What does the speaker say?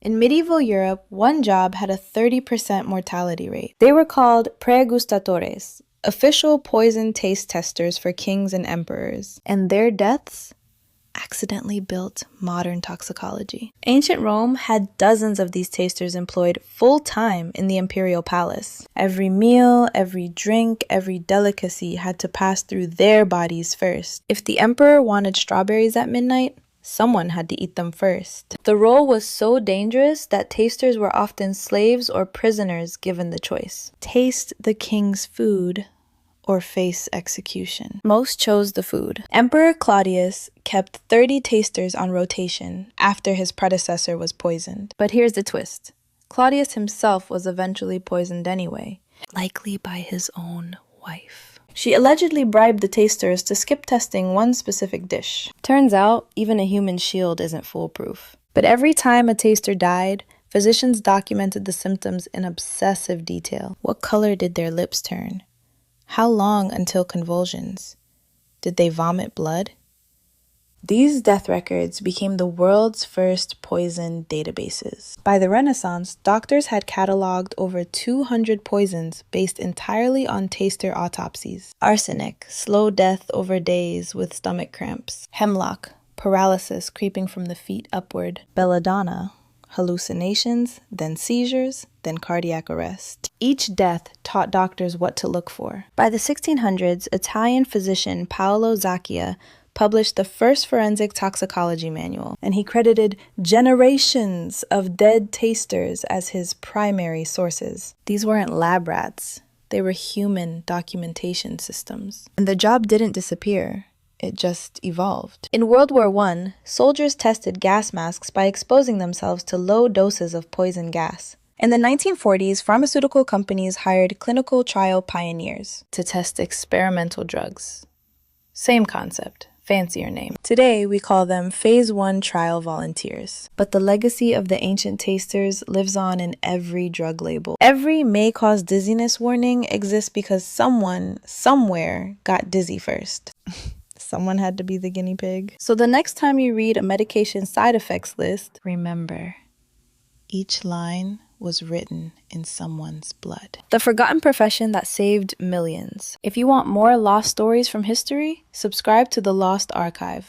In medieval Europe, one job had a 30% mortality rate. They were called pregustatores, official poison taste testers for kings and emperors, and their deaths accidentally built modern toxicology. Ancient Rome had dozens of these tasters employed full-time in the imperial palace. Every meal, every drink, every delicacy had to pass through their bodies first. If the emperor wanted strawberries at midnight, someone had to eat them first. The role was so dangerous that tasters were often slaves or prisoners given the choice. Taste the king's food or face execution. Most chose the food. Emperor Claudius kept 30 tasters on rotation after his predecessor was poisoned. But here's the twist. Claudius himself was eventually poisoned anyway, likely by his own wife. She allegedly bribed the tasters to skip testing one specific dish. Turns out, even a human shield isn't foolproof. But every time a taster died, physicians documented the symptoms in obsessive detail. What color did their lips turn? How long until convulsions? Did they vomit blood? These death records became the world's first poison databases. By the Renaissance, doctors had cataloged over 200 poisons based entirely on taster autopsies. Arsenic, slow death over days with stomach cramps. Hemlock, paralysis creeping from the feet upward. Belladonna, hallucinations, then seizures, then cardiac arrest. Each death taught doctors what to look for. By the 1600s, Italian physician Paolo Zacchia published the first forensic toxicology manual, and he credited generations of dead tasters as his primary sources. These weren't lab rats. They were human documentation systems. And the job didn't disappear. It just evolved. In World War I, soldiers tested gas masks by exposing themselves to low doses of poison gas. In the 1940s, pharmaceutical companies hired clinical trial pioneers to test experimental drugs. Same concept, fancier name. Today, we call them Phase 1 trial volunteers. But the legacy of the ancient tasters lives on in every drug label. Every may cause dizziness warning exists because someone, somewhere, got dizzy first. Someone had to be the guinea pig. So the next time you read a medication side effects list, remember, each line was written in someone's blood. The forgotten profession that saved millions. If you want more lost stories from history, subscribe to The Lost Archive.